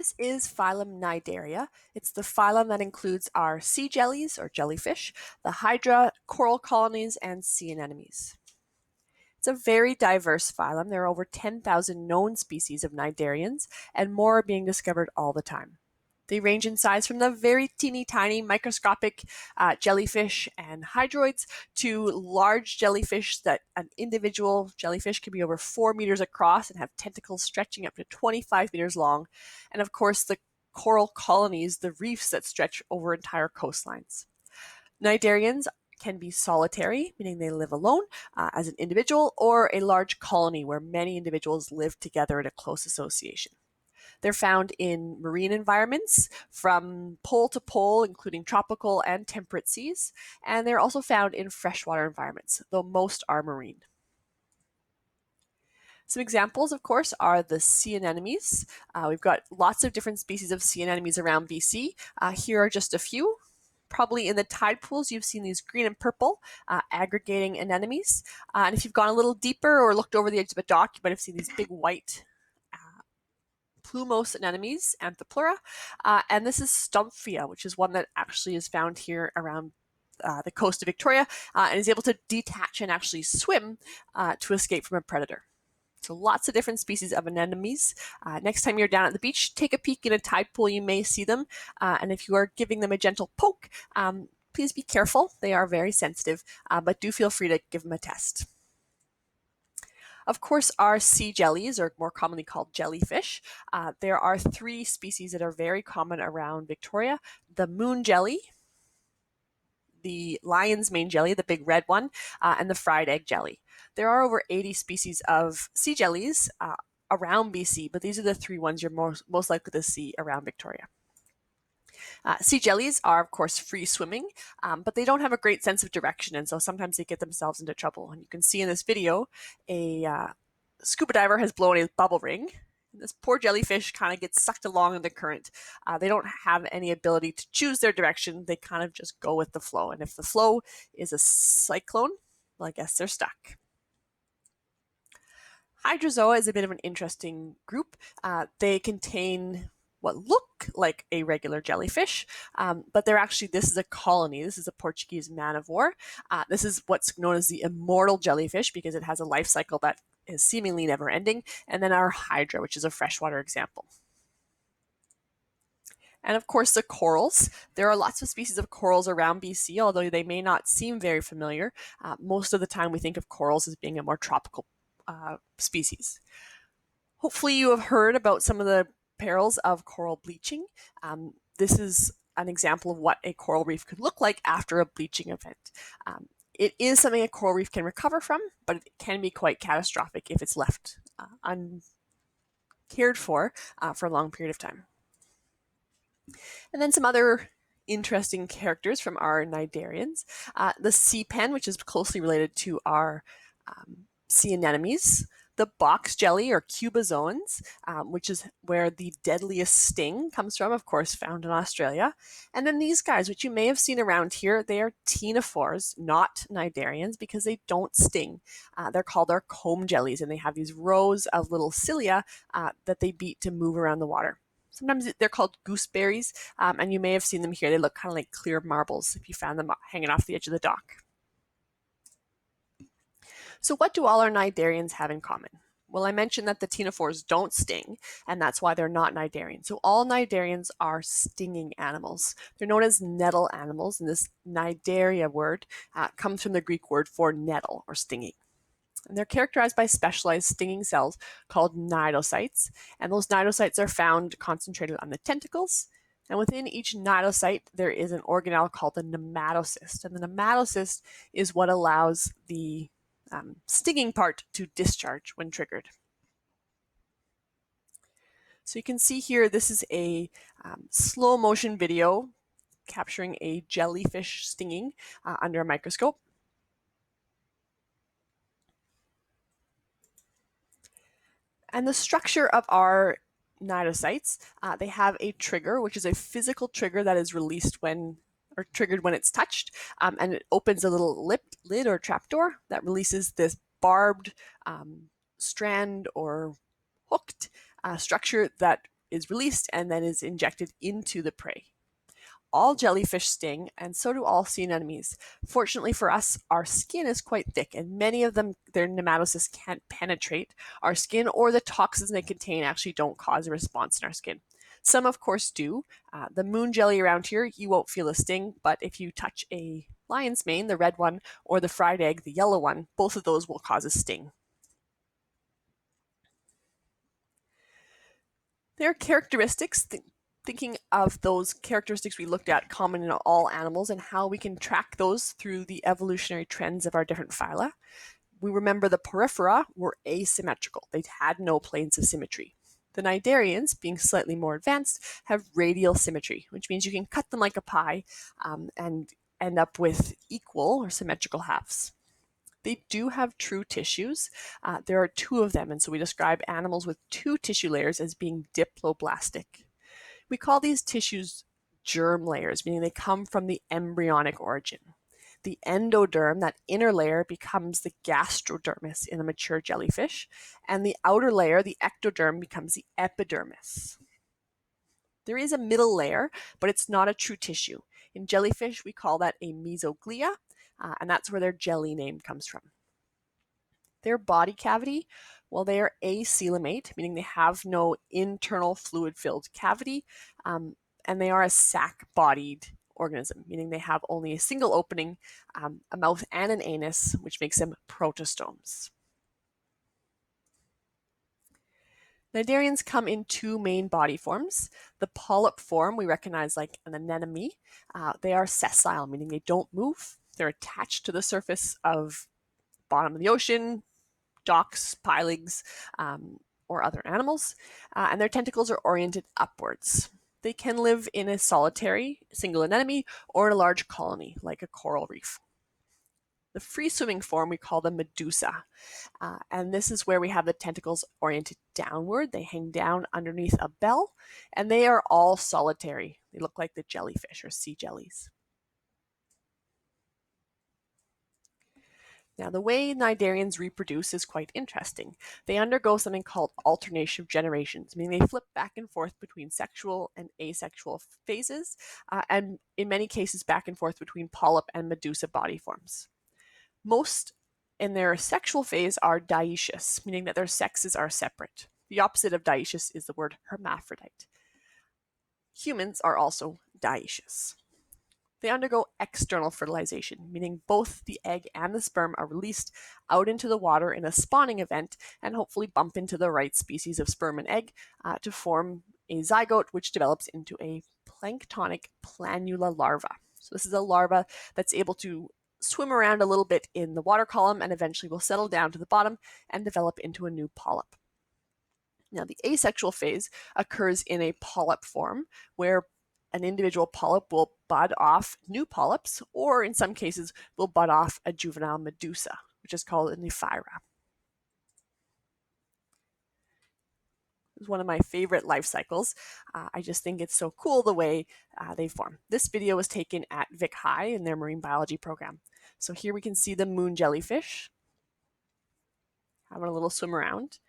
This is phylum Cnidaria. It's the phylum that includes our sea jellies, or jellyfish, the hydra, coral colonies, and sea anemones. It's a very diverse phylum. There are over 10,000 known species of cnidarians, and more are being discovered all the time. They range in size from the very teeny tiny microscopic jellyfish and hydroids to large jellyfish that an individual jellyfish can be over 4 meters across and have tentacles stretching up to 25 meters long. And of course, the coral colonies, the reefs that stretch over entire coastlines. Cnidarians can be solitary, meaning they live alone as an individual, or a large colony where many individuals live together in a close association. They're found in marine environments from pole to pole, including tropical and temperate seas, and they're also found in freshwater environments, though most are marine. Some examples, of course, are the sea anemones. We've got lots of different species of sea anemones around BC. Here are just a few. Probably in the tide pools, you've seen these green and purple aggregating anemones. And if you've gone a little deeper or looked over the edge of a dock, you might have seen these big white plumose anemones, Anthoplura, and this is Stumphia, which is one that actually is found here around the coast of Victoria and is able to detach and actually swim to escape from a predator. So lots of different species of anemones. Next time you're down at the beach, take a peek in a tide pool. You may see them. And if you are giving them a gentle poke, please be careful. They are very sensitive, but do feel free to give them a test. Of course, our sea jellies, or more commonly called jellyfish. There are 3 species that are very common around Victoria. The moon jelly, the lion's mane jelly, the big red one, and the fried egg jelly. There are over 80 species of sea jellies around BC, but these are the 3 ones you're most likely to see around Victoria. Sea jellies are, of course, free swimming, but they don't have a great sense of direction, and so sometimes they get themselves into trouble. And you can see in this video, a scuba diver has blown a bubble ring. This poor jellyfish kind of gets sucked along in the current. They don't have any ability to choose their direction. They kind of just go with the flow. And if the flow is a cyclone, well, I guess they're stuck. Hydrozoa is a bit of an interesting group. They contain what look like a regular jellyfish, but they're actually, this is a colony. This is a Portuguese man of war. This is what's known as the immortal jellyfish because it has a life cycle that is seemingly never ending. And then our hydra, which is a freshwater example. And of course, the corals. There are lots of species of corals around BC, although they may not seem very familiar. Most of the time we think of corals as being a more tropical species. Hopefully you have heard about some of the perils of coral bleaching. This is an example of what a coral reef could look like after a bleaching event. It is something a coral reef can recover from, but it can be quite catastrophic if it's left uncared for a long period of time. And then some other interesting characters from our cnidarians. The sea pen, which is closely related to our sea anemones. The box jelly, or cubozoans, which is where the deadliest sting comes from, of course, found in Australia. And then these guys, which you may have seen around here, they are ctenophores, not cnidarians, because they don't sting. They're called our comb jellies, and they have these rows of little cilia that they beat to move around the water. Sometimes they're called gooseberries, and you may have seen them here. They look kind of like clear marbles if you found them hanging off the edge of the dock. So what do all our cnidarians have in common? Well, I mentioned that the ctenophores don't sting, and that's why they're not cnidarians. So all cnidarians are stinging animals. They're known as nettle animals, and this cnidaria word comes from the Greek word for nettle, or stinging. And they're characterized by specialized stinging cells called cnidocytes, and those cnidocytes are found concentrated on the tentacles. And within each cnidocyte, there is an organelle called the nematocyst, and the nematocyst is what allows the stinging part to discharge when triggered. So you can see here, this is a slow motion video capturing a jellyfish stinging under a microscope. And the structure of our cnidocytes, they have a trigger, which is a physical trigger that is released when, or triggered when it's touched, and it opens a little lid or trapdoor that releases this barbed strand or hooked structure that is released and then is injected into the prey. All jellyfish sting, and so do all sea anemones. Fortunately for us, our skin is quite thick, and many of them, their nematocysts can't penetrate our skin, or the toxins they contain actually don't cause a response in our skin. Some, of course, do. The moon jelly around here, you won't feel a sting, but if you touch a lion's mane, the red one, or the fried egg, the yellow one, both of those will cause a sting. There are characteristics, thinking of those characteristics we looked at common in all animals and how we can track those through the evolutionary trends of our different phyla. We remember the porifera were asymmetrical. They had no planes of symmetry. The cnidarians, being slightly more advanced, have radial symmetry, which means you can cut them like a pie and end up with equal or symmetrical halves. They do have true tissues. There are two of them, and so we describe animals with two tissue layers as being diploblastic. We call these tissues germ layers, meaning they come from the embryonic origin. The endoderm, that inner layer, becomes the gastrodermis in a mature jellyfish, and the outer layer, the ectoderm, becomes the epidermis. There is a middle layer, but it's not a true tissue. In jellyfish, we call that a mesoglia, and that's where their jelly name comes from. Their body cavity, well, they are acoelomate, meaning they have no internal fluid-filled cavity, and they are a sac-bodied organism, meaning they have only a single opening, a mouth and an anus, which makes them protostomes. Cnidarians come in two main body forms. The polyp form we recognize like an anemone. They are sessile, meaning they don't move. They're attached to the surface of bottom of the ocean, docks, pilegs, or other animals, and their tentacles are oriented upwards. They can live in a solitary single anemone or in a large colony, like a coral reef. The free-swimming form we call the medusa, and this is where we have the tentacles oriented downward. They hang down underneath a bell, and they are all solitary. They look like the jellyfish or sea jellies. Now, the way cnidarians reproduce is quite interesting. They undergo something called alternation of generations, meaning they flip back and forth between sexual and asexual phases, and in many cases back and forth between polyp and medusa body forms. Most in their sexual phase are dioecious, meaning that their sexes are separate. The opposite of dioecious is the word hermaphrodite. Humans are also dioecious. They undergo external fertilization, meaning both the egg and the sperm are released out into the water in a spawning event and hopefully bump into the right species of sperm and egg to form a zygote, which develops into a planktonic planula larva. So this is a larva that's able to swim around a little bit in the water column and eventually will settle down to the bottom and develop into a new polyp. Now, the asexual phase occurs in a polyp form where an individual polyp will bud off new polyps, or in some cases will bud off a juvenile medusa, which is called a nephyra. It's one of my favorite life cycles. I just think it's so cool the way they form. This video was taken at Vic High in their marine biology program. So here we can see the moon jellyfish having a little swim around.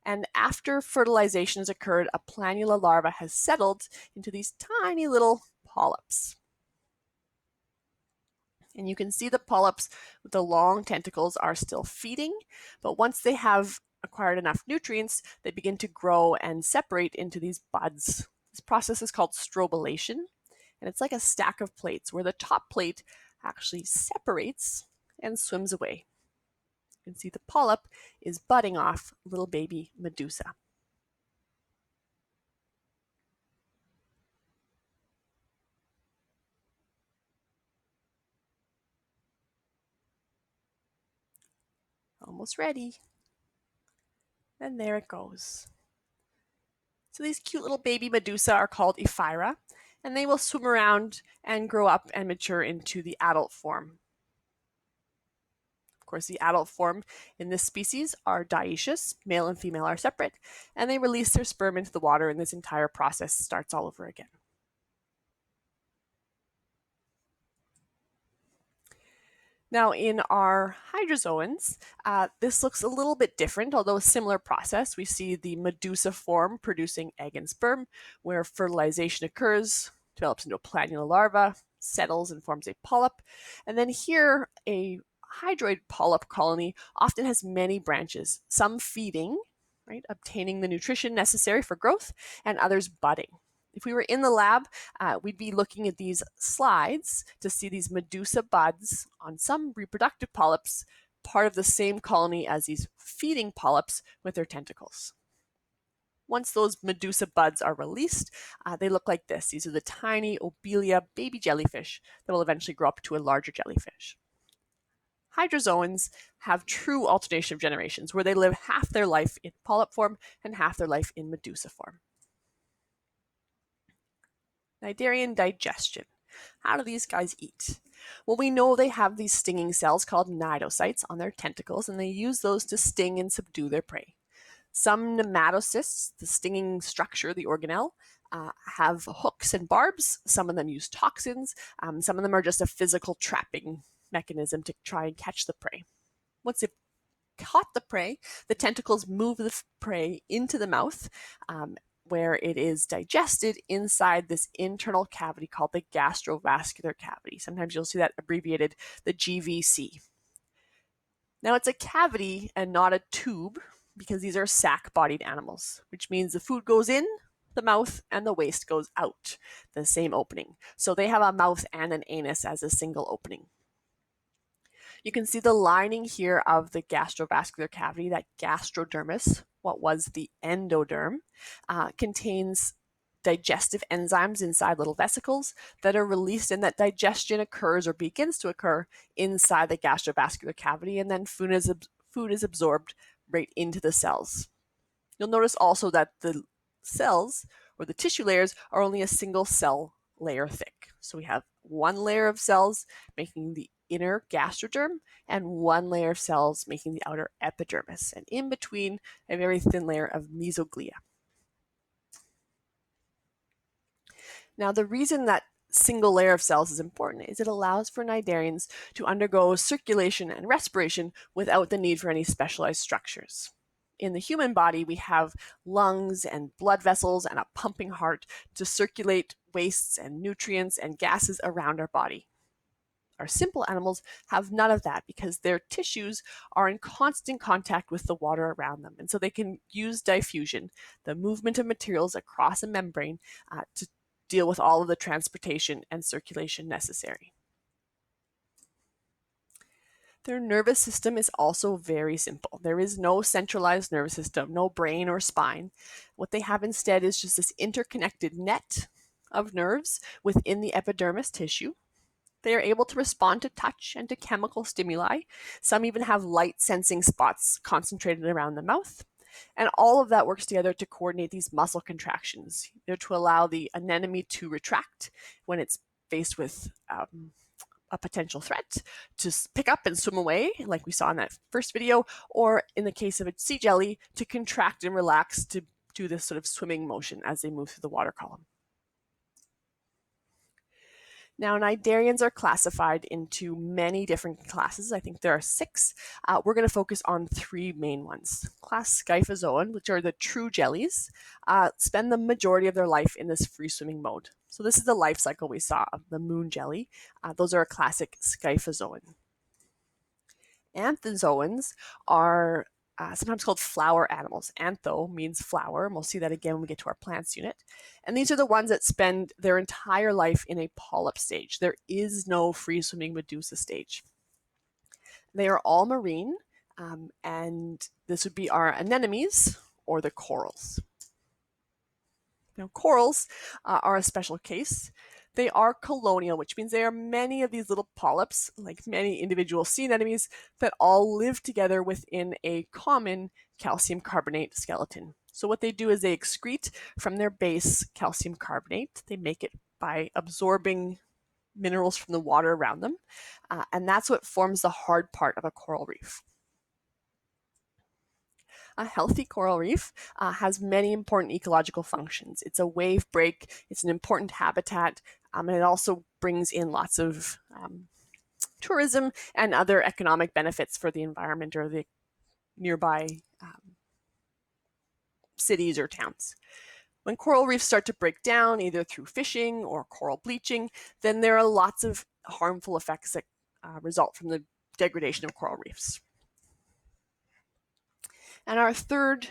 And after fertilization has occurred, a planula larva has settled into these tiny little polyps. And you can see the polyps with the long tentacles are still feeding, but once they have acquired enough nutrients, they begin to grow and separate into these buds. This process is called strobilation, and it's like a stack of plates where the top plate actually separates and swims away. You can see the polyp is budding off little baby medusa. Almost ready. And there it goes. So these cute little baby medusa are called ephyra, and they will swim around and grow up and mature into the adult form. Of course, the adult form in this species are dioecious, male and female are separate, and they release their sperm into the water, and this entire process starts all over again. Now in our hydrozoans, this looks a little bit different, although a similar process. We see the medusa form producing egg and sperm, where fertilization occurs, develops into a planula larva, settles and forms a polyp. And then here, a hydroid polyp colony often has many branches, some feeding, right, obtaining the nutrition necessary for growth, and others budding. If we were in the lab, we'd be looking at these slides to see these medusa buds on some reproductive polyps, part of the same colony as these feeding polyps with their tentacles. Once those medusa buds are released, they look like this. These are the tiny obelia baby jellyfish that will eventually grow up to a larger jellyfish. Hydrozoans have true alternation of generations, where they live half their life in polyp form and half their life in medusa form. Cnidarian digestion. How do these guys eat? Well, we know they have these stinging cells called cnidocytes on their tentacles, and they use those to sting and subdue their prey. Some nematocysts, the stinging structure, the organelle, have hooks and barbs. Some of them use toxins. Some of them are just a physical trapping mechanism to try and catch the prey. Once they've caught the prey, the tentacles move the prey into the mouth, where it is digested inside this internal cavity called the gastrovascular cavity. Sometimes you'll see that abbreviated the GVC. Now it's a cavity and not a tube, because these are sac-bodied animals, which means the food goes in the mouth and the waste goes out the same opening. So they have a mouth and an anus as a single opening. You can see the lining here of the gastrovascular cavity, that gastrodermis, what was the endoderm, contains digestive enzymes inside little vesicles that are released, and that digestion occurs or begins to occur inside the gastrovascular cavity, and then food is absorbed right into the cells. You'll notice also that the cells, or the tissue layers, are only a single cell layer thick. So we have one layer of cells making the inner gastroderm and one layer of cells making the outer epidermis, and in between a very thin layer of mesoglia. Now, the reason that single layer of cells is important is it allows for cnidarians to undergo circulation and respiration without the need for any specialized structures. In the human body, we have lungs and blood vessels and a pumping heart to circulate wastes and nutrients and gases around our body. Our simple animals have none of that because their tissues are in constant contact with the water around them. And so they can use diffusion, the movement of materials across a membrane, to deal with all of the transportation and circulation necessary. Their nervous system is also very simple. There is no centralized nervous system, no brain or spine. What they have instead is just this interconnected net of nerves within the epidermis tissue. They are able to respond to touch and to chemical stimuli. Some even have light sensing spots concentrated around the mouth. And all of that works together to coordinate these muscle contractions, to allow the anemone to retract when it's faced with a potential threat, to pick up and swim away, like we saw in that first video, or in the case of a sea jelly, to contract and relax to do this sort of swimming motion as they move through the water column. Now, cnidarians are classified into many different classes. I think there are 6. We're going to focus on 3 main ones. Class Scyphozoan, which are the true jellies, spend the majority of their life in this free-swimming mode. So this is the life cycle we saw of the moon jelly. Those are a classic Scyphozoan. Anthozoans are sometimes called flower animals. Antho means flower, and we'll see that again when we get to our plants unit. And these are the ones that spend their entire life in a polyp stage. There is no free-swimming medusa stage. They are all marine, and this would be our anemones or the corals. Now, corals are a special case. They are colonial, which means there are many of these little polyps, like many individual sea anemones, that all live together within a common calcium carbonate skeleton. So what they do is they excrete from their base calcium carbonate. They make it by absorbing minerals from the water around them, and that's what forms the hard part of a coral reef. A healthy coral reef has many important ecological functions. It's a wave break, it's an important habitat, and it also brings in lots of tourism and other economic benefits for the environment or the nearby cities or towns. When coral reefs start to break down, either through fishing or coral bleaching, then there are lots of harmful effects that result from the degradation of coral reefs. And our third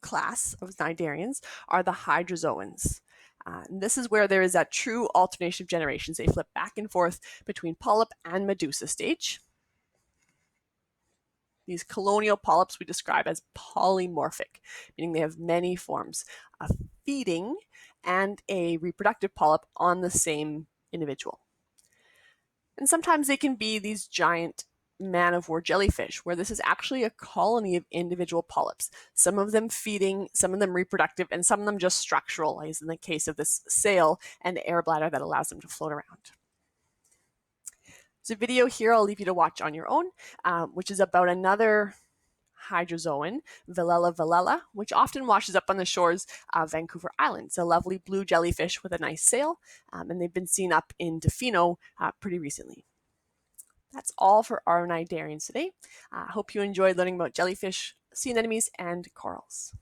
class of cnidarians are the hydrozoans. And this is where there is that true alternation of generations. They flip back and forth between polyp and medusa stage. These colonial polyps we describe as polymorphic, meaning they have many forms, a feeding and a reproductive polyp on the same individual. And sometimes they can be these giant man-of-war jellyfish, where this is actually a colony of individual polyps, some of them feeding, some of them reproductive, and some of them just structural, as in the case of this sail and the air bladder that allows them to float around. There's a video here I'll leave you to watch on your own, which is about another hydrozoan, Velella velella, which often washes up on the shores of Vancouver Island. It's a lovely blue jellyfish with a nice sail, and they've been seen up in Tofino pretty recently. That's all for our cnidarians today. I hope you enjoyed learning about jellyfish, sea anemones, and corals.